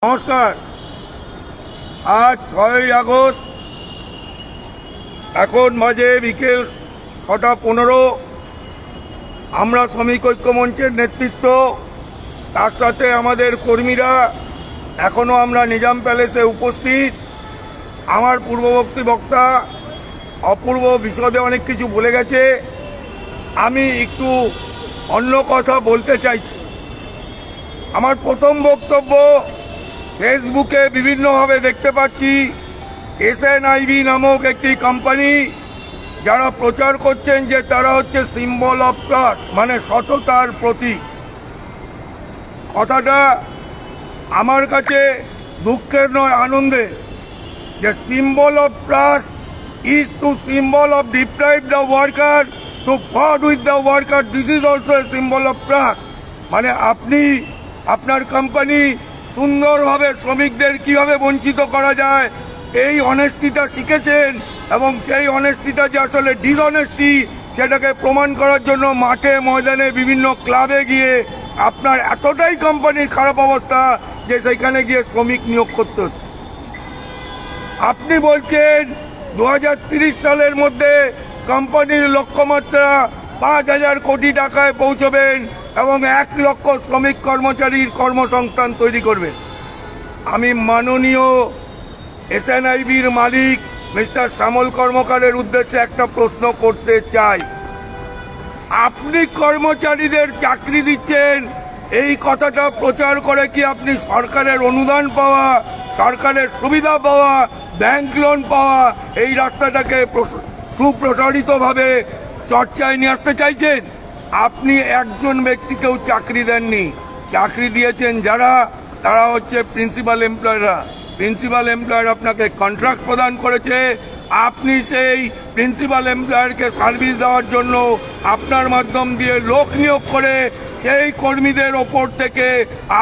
নমস্কার। আজ 6ই আগস্ট, এখন বাজে বিকেল 6:15। আমরা শ্রমিক ঐক্য মঞ্চের নেতৃত্ব, তার সাথে আমাদের কর্মীরা এখনো আমরা নিজাম প্যালেসে উপস্থিত। আমার পূর্ববর্তী বক্তা অপূর্ব বিশদে অনেক কিছু বলে গেছে। আমি একটু অন্য কথা বলতে চাইছি। আমার প্রথম বক্তব্য, ফেসবুকে বিভিন্নভাবে দেখতে পাচ্ছি এসএনআইবি নামক একটি কোম্পানি যারা প্রচার করছেন যে তারা হচ্ছে সিম্বল অফ ট্রাস্ট, মানে সততার প্রতীক। কথাটা আমার কাছে দুঃখের নয়, আনন্দের। যে symbol of trust is to symbol of deprive the worker to fought with the worker, this is also a symbol of trust. মানে আপনি আপনার কোম্পানি সুন্দরভাবে শ্রমিকদের কিভাবে বঞ্চিত করা যায় এই অনেস্টিটা শিখেছেন, এবং সেই অনেস্টিটা যে আসলে ডিসঅনেস্টি সেটাকে প্রমাণ করার জন্য মাঠে ময়দানে বিভিন্ন ক্লাবে গিয়ে আপনার এতটাই কোম্পানির খারাপ অবস্থা যে সেখানে গিয়ে শ্রমিক নিয়োগ করতে হচ্ছে। আপনি বলছেন 2030 সালের মধ্যে কোম্পানির লক্ষ্যমাত্রা 5,000 কোটি টাকায় পৌঁছবেন এবং 1 লক্ষ শ্রমিক কর্মচারীর কর্মসংস্থান তৈরি করবেন। আমি মাননীয় এসএনআইবির মালিক মিস্টার শ্যামল কর্মকারের উদ্দেশ্যে একটা প্রশ্ন করতে চাই। আপনি কর্মচারীদের চাকরি দিচ্ছেন, এই কথাটা প্রচার করে কি আপনি সরকারের অনুদান পাওয়া, সরকারের সুবিধা পাওয়া, ব্যাংক লোন পাওয়া এই রাস্তাটাকে সুপ্রসারিতভাবে চর্চায় নিয়ে আসতে চাইছেন? আপনি একজন ব্যক্তিকেও চাকরি দেননি, চাকরি দিয়েছেন যারা, তারা হচ্ছে প্রিন্সিপাল এমপ্লয়াররা। প্রিন্সিপাল এমপ্লয়ার আপনাকে কন্ট্রাক্ট প্রদান করেছে, আপনি সেই প্রিন্সিপাল এমপ্লয়ারকে সার্ভিস দেওয়ার জন্য আপনার মাধ্যম দিয়ে লোক নিয়োগ করে সেই কর্মীদের ওপর থেকে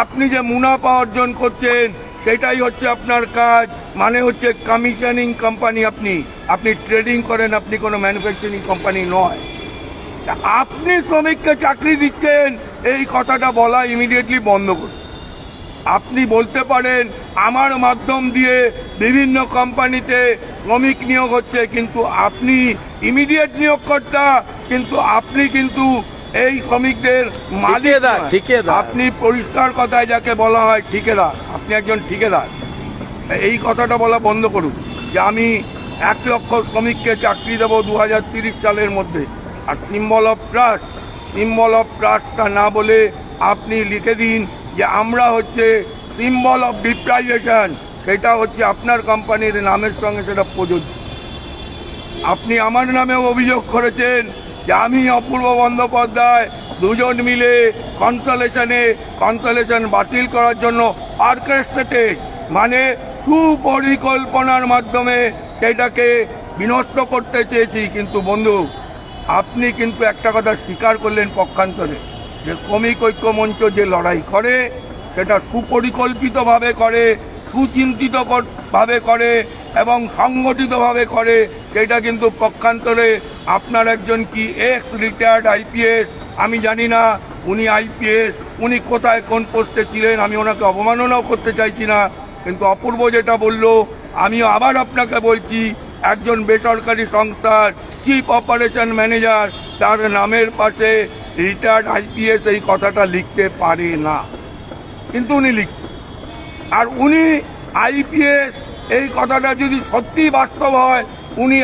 আপনি যে মুনাফা অর্জন করছেন সেটাই হচ্ছে আপনার কাজ। মানে হচ্ছে কমিশনিং কোম্পানি। আপনি ট্রেডিং করেন, আপনি কোনো ম্যানুফ্যাকচারিং কোম্পানি নয়। আপনি শ্রমিককে চাকরি দিচ্ছেন, এই কথাটা বলা ইমিডিয়েটলি বন্ধ করুন। আপনি বলতে পারেন আমার মাধ্যম দিয়ে বিভিন্ন কোম্পানিতে শ্রমিক নিয়োগ হচ্ছে, কিন্তু আপনি ইমিডিয়েট নিয়োগকর্তা, কিন্তু আপনি কিন্তু এই শ্রমিকদের মালিক নয়। আপনি পরিষ্কার কথায় যাকে বলা হয় ঠিকাদার, আপনি একজন ঠিকাদার। এই কথাটা বলা বন্ধ করুন যে আমি 1 লক্ষ শ্রমিককে চাকরি দেব 2030 সালের মধ্যে। আর সিম্বল অফ ট্রাস্টটা না বলে আপনি লিখে দিন যে আমরা হচ্ছে সিম্বল অফ ডিপ্রাইভেশন, সেটা হচ্ছে আপনার কোম্পানির নামের সঙ্গে সেটা প্রযোজ্য। আপনি আমার নামেও অভিযোগ করেছেন যে আমি অপূর্ব বন্দ্যোপাধ্যায় দুজন মিলে কনসলেশন বাতিল করার জন্য অর্কেস্ট্রেটেড, মানে সুপরিকল্পনার মাধ্যমে সেটাকে বিনষ্ট করতে চেয়েছি। কিন্তু বন্ধু, আপনি কিন্তু একটা কথা স্বীকার করলেন পক্ষান্তরে, যে শ্রমিক ঐক্য মঞ্চ যে লড়াই করে সেটা সুপরিকল্পিতভাবে করে, সুচিন্তিতভাবে করে এবং সংগঠিতভাবে করে। সেটা কিন্তু পক্ষান্তরে আপনার একজন কি এক্স রিটায়ার্ড আইপিএস, আমি জানি না উনি আইপিএস, উনি কোথায় কোন পোস্টে ছিলেন, আমি ওনাকে অবমাননাও করতে চাইছি না, কিন্তু অপূর্ব যেটা বলল আমি আবার আপনাকে বলছি, একজন বেসরকারি সংস্থার চিফ অপারেশন ম্যানেজার, তার নামের পাশে রিটায়ার্ড আইপিএস এই কথাটা লিখতে পারে না, কিন্তু উনি লিখছেন। আর উনি আইপিএস, এই কথাটা যদি সত্যি বাস্তব হয়, উনি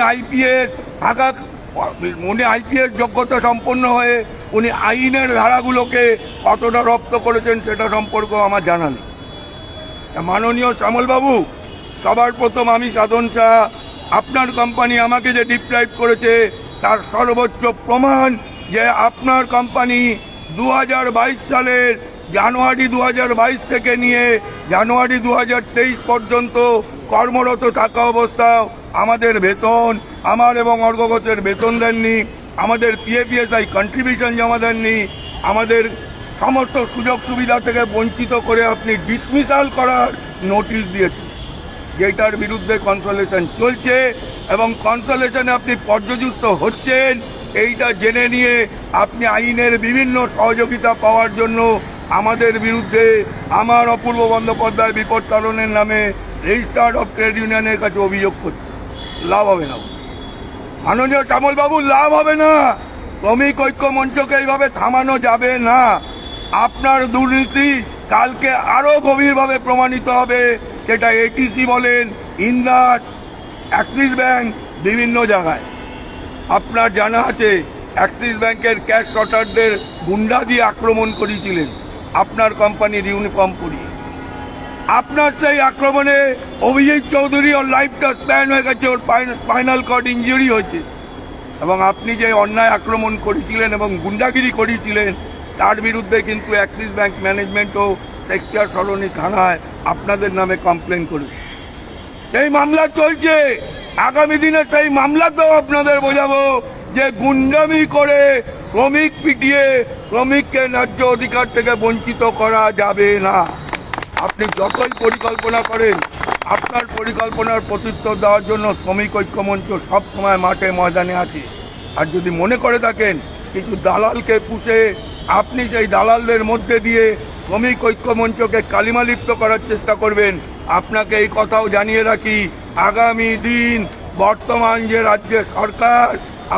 আইপিএস যোগ্যতা সম্পন্ন হয়ে উনি আইনের ধারাগুলোকে কতটা রপ্ত করেছেন সেটা সম্পর্কে আমার জানা নেই। মাননীয় শ্যামলবাবু, সবার প্রথম আমি সাধন শাহ, আপনার কোম্পানি আমাকে যে ডিপ্রাইভ করেছে তার সর্বোচ্চ প্রমাণ যে আপনার কোম্পানি 2022 সালের জানুয়ারি 2022 থেকে নিয়ে জানুয়ারি 2023 পর্যন্ত কর্মরত থাকা অবস্থায় আমাদের বেতন, আমার এবং অর্গগতের বেতন দেননি, আমাদের পিএফিএসআই কন্ট্রিবিউশন জমা দেননি, আমাদের সমস্ত সুযোগ সুবিধা থেকে বঞ্চিত করে আপনি ডিসমিসাল করার নোটিশ দিয়েছেন, যেটার বিরুদ্ধে কনসালেশন চলছে এবং কনসালেশনে আপনি পর্যযুক্ত হচ্ছেন। এইটা জেনে নিয়ে আপনি আইনের বিভিন্ন সহযোগিতা পাওয়ার জন্য আমাদের বিরুদ্ধে আমার অপূর্ব বন্দ্যোপাধ্যায় বিপত্তারণের নামে রেজিস্ট্রার অফ ট্রেড ইউনিয়নের কাছে অভিযোগ করছে। লাভ হবে না মাননীয় শ্যামলবাবু, লাভ হবে না। শ্রমিক ঐক্য মঞ্চকে এইভাবে থামানো যাবে না। আপনার দুর্নীতি কালকে আরো গভীরভাবে প্রমাণিত হবে। সেটা এটিসি বলেন, ইন্দাস, অ্যাক্সিস ব্যাংক, বিভিন্ন জায়গায়। আপনার জানা আছে অ্যাক্সিস ব্যাংকের ক্যাশ শটারদের গুন্ডা দিয়ে আক্রমণ করেছিলেন আপনার কোম্পানির ইউনিফর্ম পরিয়ে। আপনার সেই আক্রমণে অভিজিৎ চৌধুরী ওর লাইফটা স্প্যান হয়ে গেছে, ওর স্পাইনাল কর্ড ইঞ্জুরি হয়েছে। এবং আপনি যে অন্যায় আক্রমণ করেছিলেন এবং গুন্ডাগিরি করেছিলেন তার বিরুদ্ধে কিন্তু অ্যাক্সিস ব্যাংক ম্যানেজমেন্টও সেক্টর সরণি থানায় আপনাদের নামে কমপ্লেন করেছে। সেই মামলা চলছে। আগামী দিনে সেই মামলাতেও আপনাদের বোঝাবো যে গুন্ডামি করে শ্রমিক পিটিয়ে শ্রমিককে ন্যায্য অধিকার থেকে বঞ্চিত করা যাবে না। আপনি যতই পরিকল্পনা করেন, আপনার পরিকল্পনার প্রত্যুত্তর দেওয়ার জন্য শ্রমিক ঐক্য মঞ্চ সবসময় মাঠে ময়দানে আছে। আর যদি মনে করে থাকেন কিছু দালালকে পুষে আপনি সেই দালালদের মধ্যে দিয়ে শ্রমিক ঐক্য মঞ্চকে কালিমালিপ্ত করার চেষ্টা করবেন, আপনাকে এই কথাও জানিয়ে রাখি, আগামী দিন বর্তমান যে রাজ্যের সরকার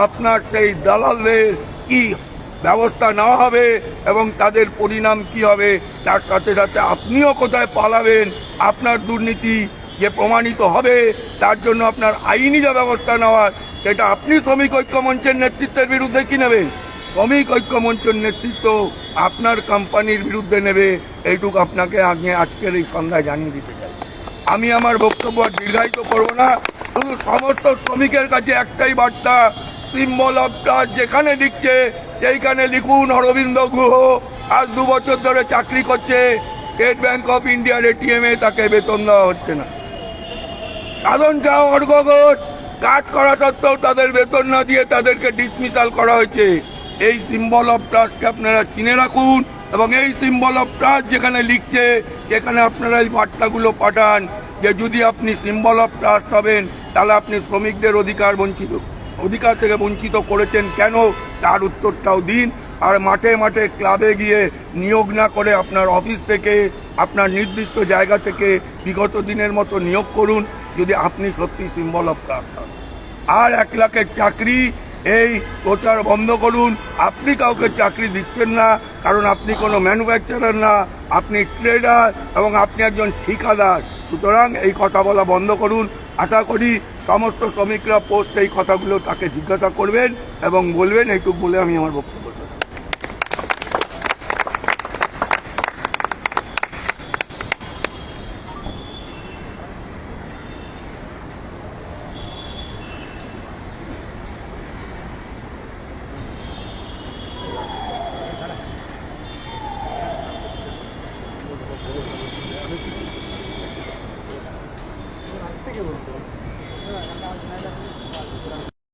আপনার সেই দালালদের কি ব্যবস্থা নেওয়া হবে এবং তাদের পরিণাম কি হবে, তার সাথে সাথে আপনিও কোথায় পালাবেন, আপনার দুর্নীতি যে প্রমাণিত হবে তার জন্য আপনার আইনি যে ব্যবস্থা নেওয়ার সেটা আপনি শ্রমিক ঐক্য মঞ্চের নেতৃত্বের বিরুদ্ধে কি নেবেন। শ্রমিক ঐক্য মঞ্চের নেতৃত্ব আপনার কোম্পানির বিরুদ্ধে নেবে, এইটুকু আপনাকে আজকের এই সন্ধ্যায় জানিয়ে দিতে চাই। আমি আমার বক্তব্য দীর্ঘায়িত করব না, শুধু সমস্ত শ্রমিকের কাছে একটাই বার্তা, সিম্বল অফ ট্রাস্ট যেখানে লিখছে সেইখানে লিখুন অরবিন্দ গুহ আজ 2 বছর ধরে চাকরি করছে স্টেট ব্যাংক অফ ইন্ডিয়ার এটিএম এ, তাকে বেতন দেওয়া হচ্ছে না। সাধন চা অর্ঘ ঘোষ কাজ করা সত্ত্বেও তাদের বেতন না দিয়ে তাদেরকে ডিসমিসাল করা হয়েছে। এই সিম্বল অফ ট্রাস্টকে আপনারা চিনে রাখুন এবং এই সিম্বল অফ ট্রাস্ট যেখানে লিখছে সেখানে আপনারা এই বার্তাগুলো পাঠান যে যদি আপনি সিম্বল অফ ট্রাস্ট হবেন তাহলে আপনি শ্রমিকদের অধিকার থেকে বঞ্চিত করেছেন কেন, তার উত্তরটাও দিন। আর মাঠে মাঠে ক্লাবে গিয়ে নিয়োগ না করে আপনার অফিস থেকে আপনার নির্দিষ্ট জায়গা থেকে বিগত দিনের মতো নিয়োগ করুন যদি আপনি সত্যি সিম্বল অফ ট্রাস্ট হন। আর 1 লাখের চাকরি এই প্রচার বন্ধ করুন। আপনি কাউকে চাকরি দিচ্ছেন না, কারণ আপনি কোনো ম্যানুফ্যাকচারার না, আপনি ট্রেডার এবং আপনি একজন ঠিকাদার। সুতরাং এই কথা বলা বন্ধ করুন। আশা করি সমস্ত শ্রমিকরা পোস্ট এই কথাগুলো তাকে জিজ্ঞাসা করবেন এবং বলবেন। এইটুকু বলে আমি আমার বক্তব্য থেকে বলতে